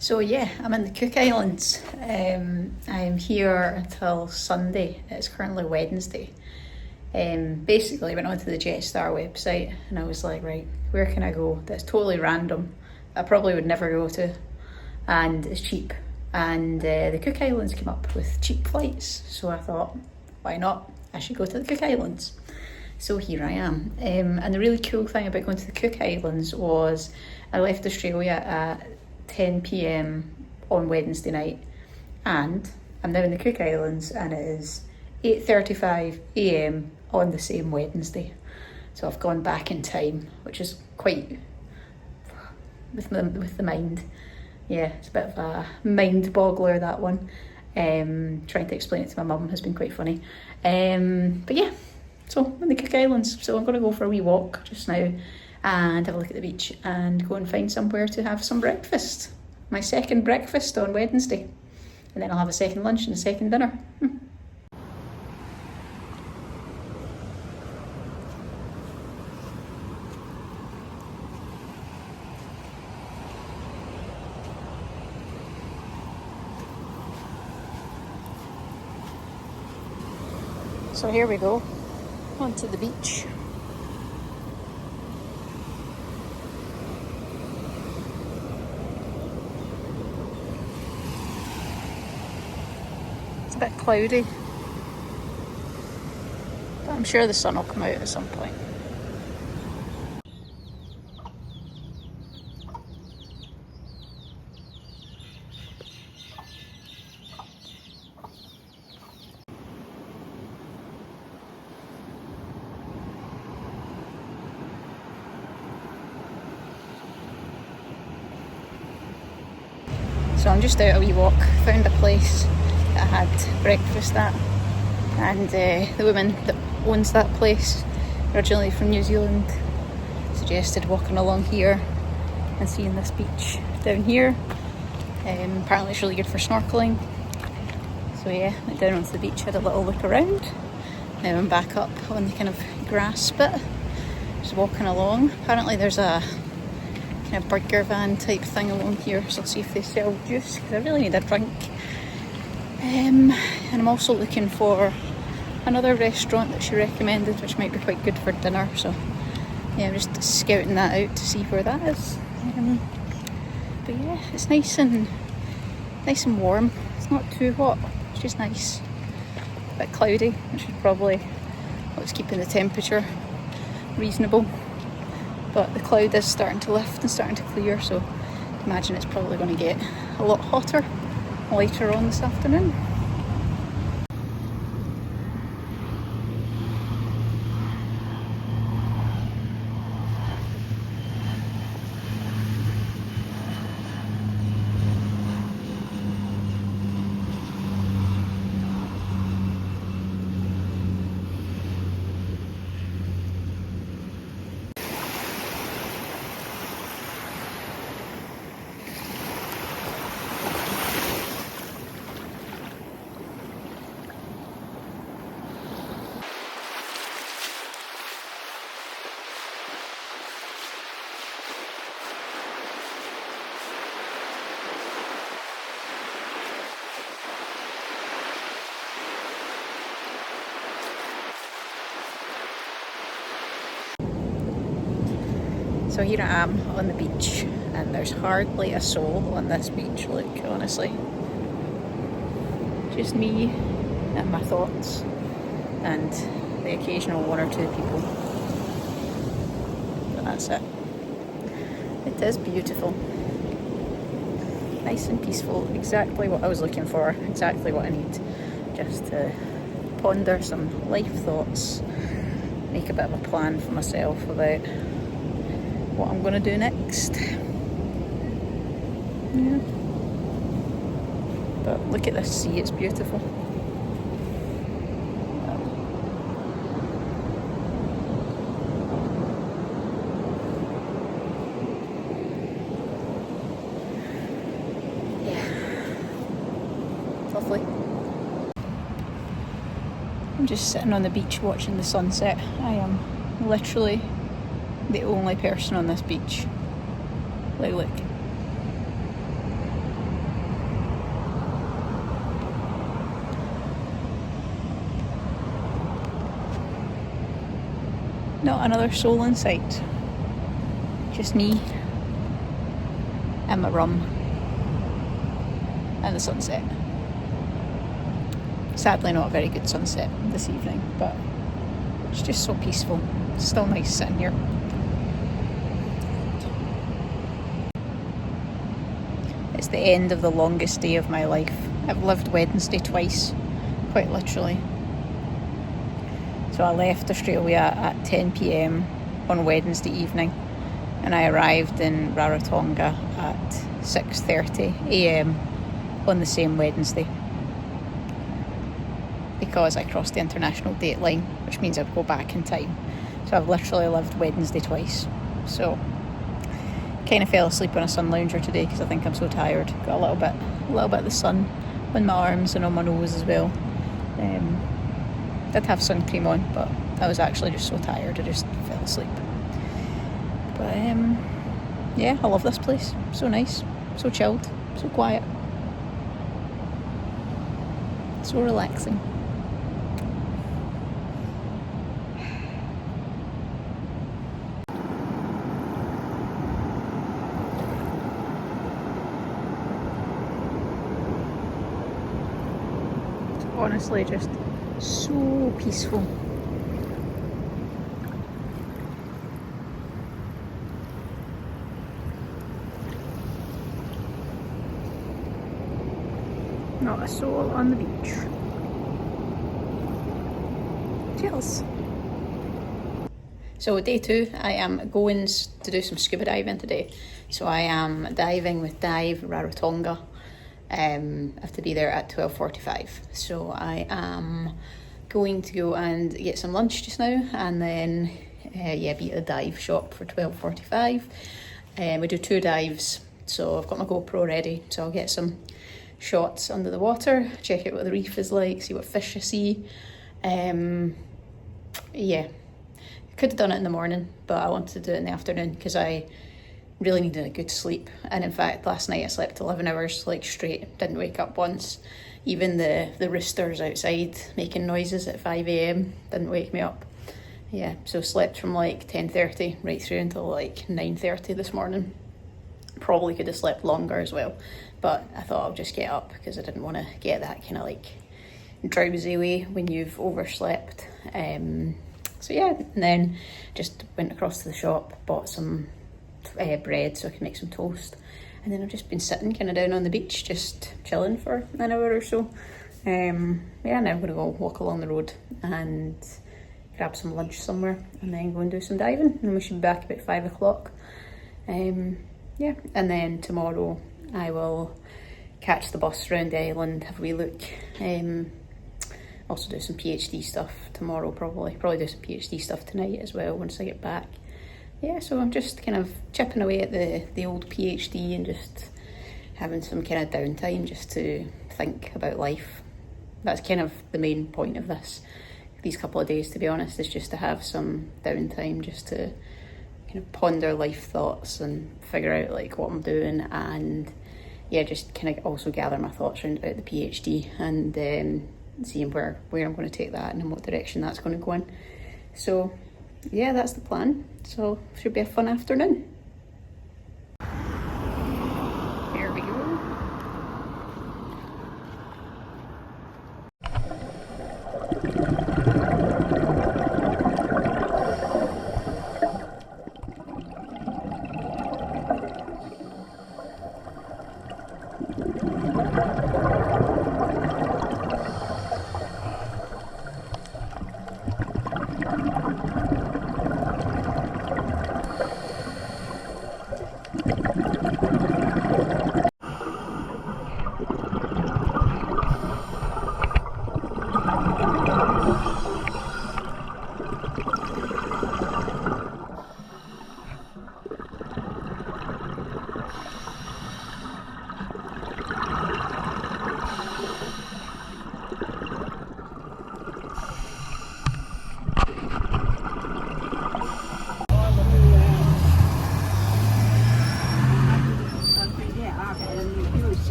So yeah, I'm in the Cook Islands. I'm here until Sunday. It's currently Wednesday. Basically, I went onto the Jetstar website and I was like, right, where can I go that's totally random, I probably would never go to, and it's cheap. And the Cook Islands came up with cheap flights. So I thought, why not? I should go to the Cook Islands. So here I am. And the really cool thing about going to the Cook Islands was I left Australia at 10 p.m. on Wednesday night, and I'm now in the Cook Islands and it is 8:35 a.m. on the same Wednesday. So I've gone back in time, which is quite with the mind. Yeah, it's a bit of a mind boggler, that one. Trying to explain it to my mum has been quite funny. But yeah, so I'm in the Cook Islands, so I'm going to go for a wee walk just now and have a look at the beach and go and find somewhere to have some breakfast. My second breakfast on Wednesday. And then I'll have a second lunch and a second dinner. So here we go, onto the beach. It's a bit cloudy, but I'm sure the sun will come out at some point. So I'm just out a wee walk, found a place that I had breakfast at, and the woman that owns that place, originally from New Zealand, suggested walking along here and seeing this beach down here. Apparently it's really good for snorkeling. So yeah, went down onto the beach, had a little look around. Now I'm back up on the kind of grass bit, just walking along. Apparently there's a kind of burger van type thing along here, so I'll see if they sell juice because I really need a drink. And I'm also looking for another restaurant that she recommended, which might be quite good for dinner. So yeah, I'm just scouting that out to see where that is. But yeah, it's nice and warm. It's not too hot. It's just nice. A bit cloudy, which is probably what's keeping the temperature reasonable. But the cloud is starting to lift and starting to clear, so I imagine it's probably going to get a lot hotter later on this afternoon. So here I am on the beach, and there's hardly a soul on this beach, look, honestly. Just me and my thoughts, and the occasional one or two people. But that's it. It is beautiful. Nice and peaceful, exactly what I was looking for, exactly what I need. Just to ponder some life thoughts, make a bit of a plan for myself about what I'm going to do next. Yeah. But look at this sea, it's beautiful. Yeah. Lovely. I'm just sitting on the beach watching the sunset. I am literally the only person on this beach. Like, look. Not another soul in sight. Just me and my rum and the sunset. Sadly not a very good sunset this evening, but it's just so peaceful. It's still nice sitting here. It's the end of the longest day of my life. I've lived Wednesday twice, quite literally. So I left Australia at 10 p.m. on Wednesday evening, and I arrived in Rarotonga at 6:30 a.m. on the same Wednesday, because I crossed the international date line, which means I'd go back in time. So I've literally lived Wednesday twice. So kind of fell asleep on a sun lounger today because I think I'm so tired. Got a little bit of the sun on my arms and on my nose as well. Did have sun cream on, but I was actually just so tired I just fell asleep. But yeah, I love this place. So nice, so chilled, so quiet, so relaxing. Honestly, just so peaceful. Not a soul on the beach. Cheers. So day 2, I am going to do some scuba diving today. So I am diving with Dive Rarotonga. I have to be there at 12:45. So I am going to go and get some lunch just now, and then be at the dive shop for 12:45. We do 2 dives, so I've got my GoPro ready, so I'll get some shots under the water, check out what the reef is like, see what fish I see. Could have done it in the morning, but I wanted to do it in the afternoon because I really needed a good sleep. And in fact, last night I slept 11 hours like straight, didn't wake up once. Even the roosters outside making noises at 5 a.m. didn't wake me up. Yeah, so slept from like 10:30 right through until like 9:30 this morning. Probably could have slept longer as well, but I thought I'll just get up because I didn't want to get that kind of like drowsy way when you've overslept. So yeah, and then just went across to the shop, bought some bread so I can make some toast, and then I've just been sitting kind of down on the beach just chilling for an hour or so. Now I'm going to go walk along the road and grab some lunch somewhere, and then go and do some diving, and we should be back about 5 o'clock. And then tomorrow I will catch the bus around the island, have a wee look. Also do some PhD stuff tomorrow, probably do some PhD stuff tonight as well once I get back. Yeah, so I'm just kind of chipping away at the old PhD and just having some kind of downtime just to think about life. That's kind of the main point of these couple of days, to be honest, is just to have some downtime, just to kind of ponder life thoughts and figure out like what I'm doing, and yeah, just kind of also gather my thoughts around about the PhD and seeing where I'm going to take that and in what direction that's going to go in. So yeah, that's the plan. So should be a fun afternoon. Here we go.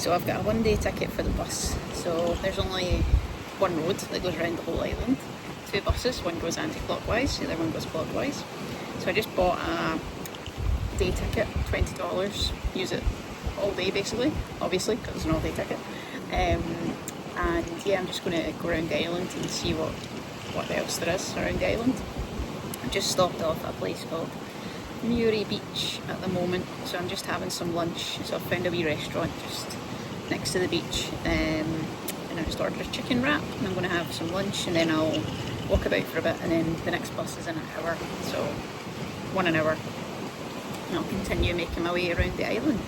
So I've got a 1 day ticket for the bus. So there's only one road that goes around the whole island. 2 buses, one goes anti-clockwise, the other one goes clockwise. So I just bought a day ticket, $20, use it all day basically, obviously, because it's an all day ticket. And yeah, I'm just going to go around the island and see what else there is around the island. I've just stopped off at a place called Muri Beach at the moment, so I'm just having some lunch. So I've found a wee restaurant just next to the beach, and I just ordered a chicken wrap, and I'm going to have some lunch, and then I'll walk about for a bit, and then the next bus is in an hour, so 1 hour, and I'll continue making my way around the island.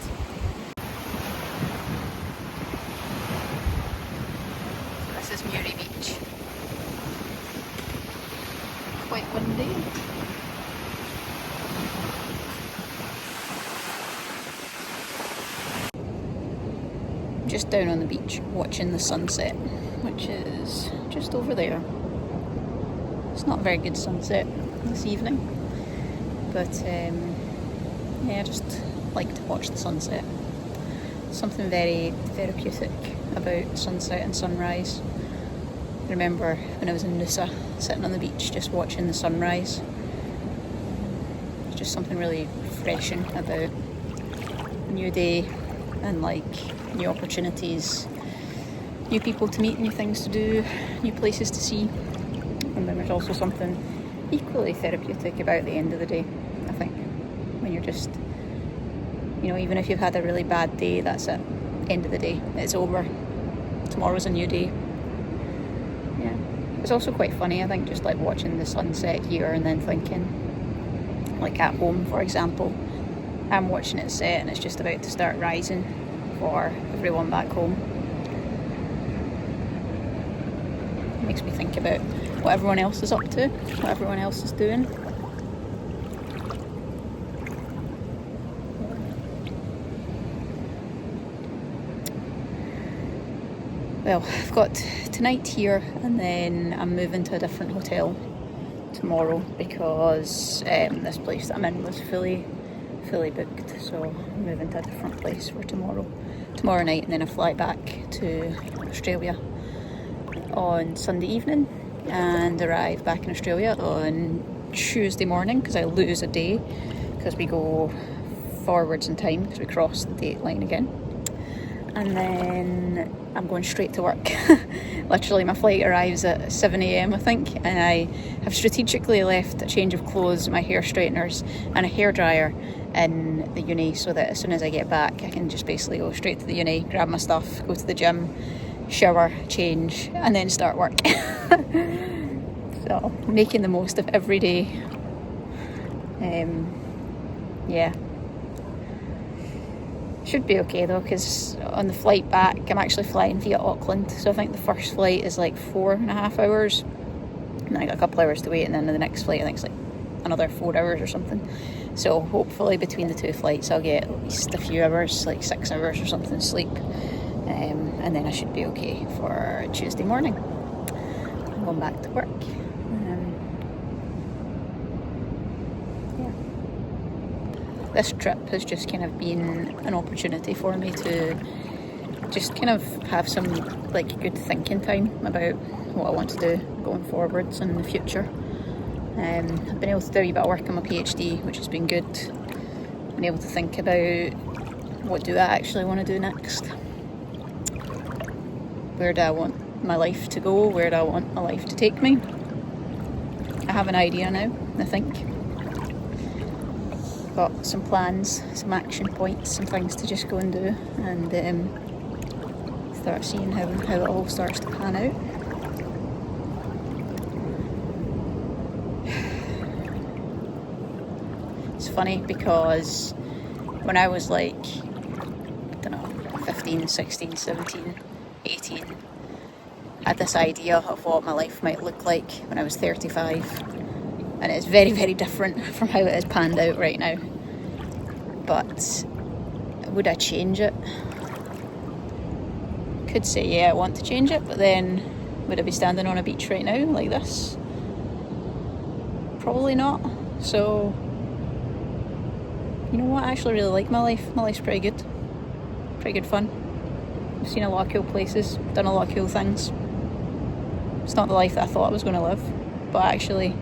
So this is Muri Beach. Quite windy. Just down on the beach watching the sunset, which is just over there. It's not a very good sunset this evening, but yeah, I just like to watch the sunset. Something very therapeutic about sunset and sunrise. I remember when I was in Noosa, sitting on the beach just watching the sunrise. There's just something really refreshing about a new day and like new opportunities, new people to meet, new things to do, new places to see. And then there's also something equally therapeutic about the end of the day, I think, when you're just, you know, even if you've had a really bad day, that's it, end of the day, it's over, tomorrow's a new day. Yeah, it's also quite funny, I think, just like watching the sunset here and then thinking, like at home for example, I'm watching it set and it's just about to start rising for everyone back home. It makes me think about what everyone else is up to, what everyone else is doing. Well, I've got tonight here, and then I'm moving to a different hotel tomorrow because this place that I'm in was fully booked, so I'm moving to a different place for tomorrow night, and then I fly back to Australia on Sunday evening and arrive back in Australia on Tuesday morning, because I lose a day because we go forwards in time because we cross the date line again. And then I'm going straight to work. Literally my flight arrives at 7 a.m. I think, and I have strategically left a change of clothes, my hair straighteners and a hairdryer in the uni, so that as soon as I get back I can just basically go straight to the uni, grab my stuff, go to the gym, shower, change and then start work. So making the most of every day. Yeah, should be okay though, because on the flight back I'm actually flying via Auckland, so I think the first flight is like 4.5 hours, and then I got a couple hours to wait, and then the next flight I think it's like another 4 hours or something. So hopefully between the 2 flights I'll get at least a few hours, like 6 hours or something sleep, and then I should be okay for Tuesday morning. I'm going back to work. This trip has just kind of been an opportunity for me to just kind of have some like good thinking time about what I want to do going forwards and in the future. I've been able to do a wee bit of work on my PhD, which has been good. Been able to think about what do I actually want to do next. Where do I want my life to go? Where do I want my life to take me? I have an idea now, I think. Got some plans, some action points, some things to just go and do, and start seeing how it all starts to pan out. It's funny because when I was like, I don't know, 15, 16, 17, 18, I had this idea of what my life might look like when I was 35. And it's very, very different from how it has panned out right now. But would I change it? Could say, yeah, I want to change it, but then would I be standing on a beach right now like this? Probably not. So, you know what? I actually really like my life. My life's pretty good. Pretty good fun. seen a lot of cool places, done a lot of cool things. It's not the life that I thought I was going to live, but actually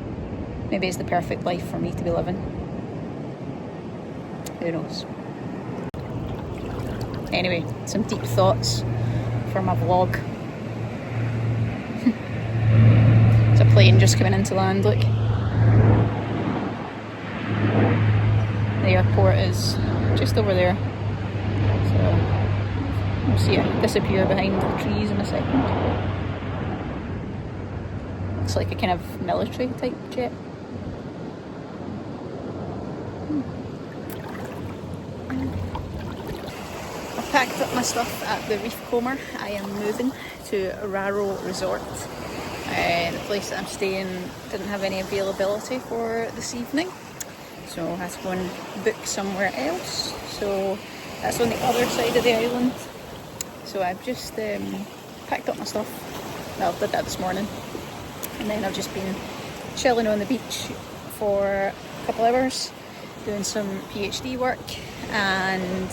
maybe it's the perfect life for me to be living. Who knows? Anyway, some deep thoughts for my vlog. It's a plane just coming into land, look. The airport is just over there. So we'll see it disappear behind the trees in a second. Looks like a kind of military type jet. I've packed up my stuff at the Reef Comber. I am moving to Raro Resort. The place that I'm staying didn't have any availability for this evening, so I had to go and book somewhere else. So that's on the other side of the island. So I've just packed up my stuff. Well, I did that this morning, and then I've just been chilling on the beach for a couple hours doing some PhD work, and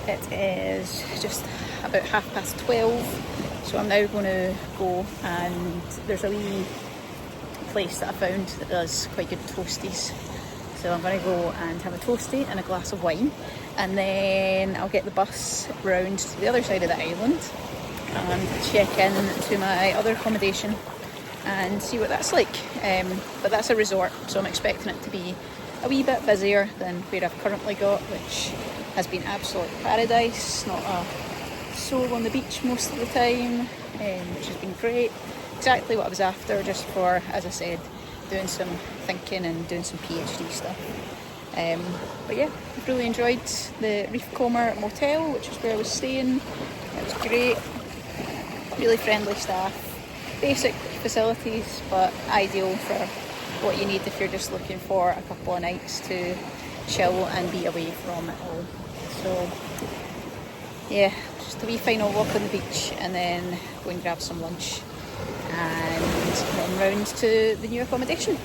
it is just about 12:30. So I'm now going to go, and there's a wee place that I found that does quite good toasties. So I'm going to go and have a toastie and a glass of wine, and then I'll get the bus round to the other side of the island and check in to my other accommodation and see what that's like. But that's a resort, so I'm expecting it to be a wee bit busier than where I've currently got, which has been absolute paradise. Not a soul on the beach most of the time, which has been great. Exactly what I was after, just for, as I said, doing some thinking and doing some PhD stuff. But yeah, I've really enjoyed the Reef Comber Motel, which is where I was staying. It was great, really friendly staff, basic facilities, but ideal for what you need if you're just looking for a couple of nights to chill and be away from it all. So yeah, just a wee final walk on the beach, and then go and grab some lunch, and then round to the new accommodation.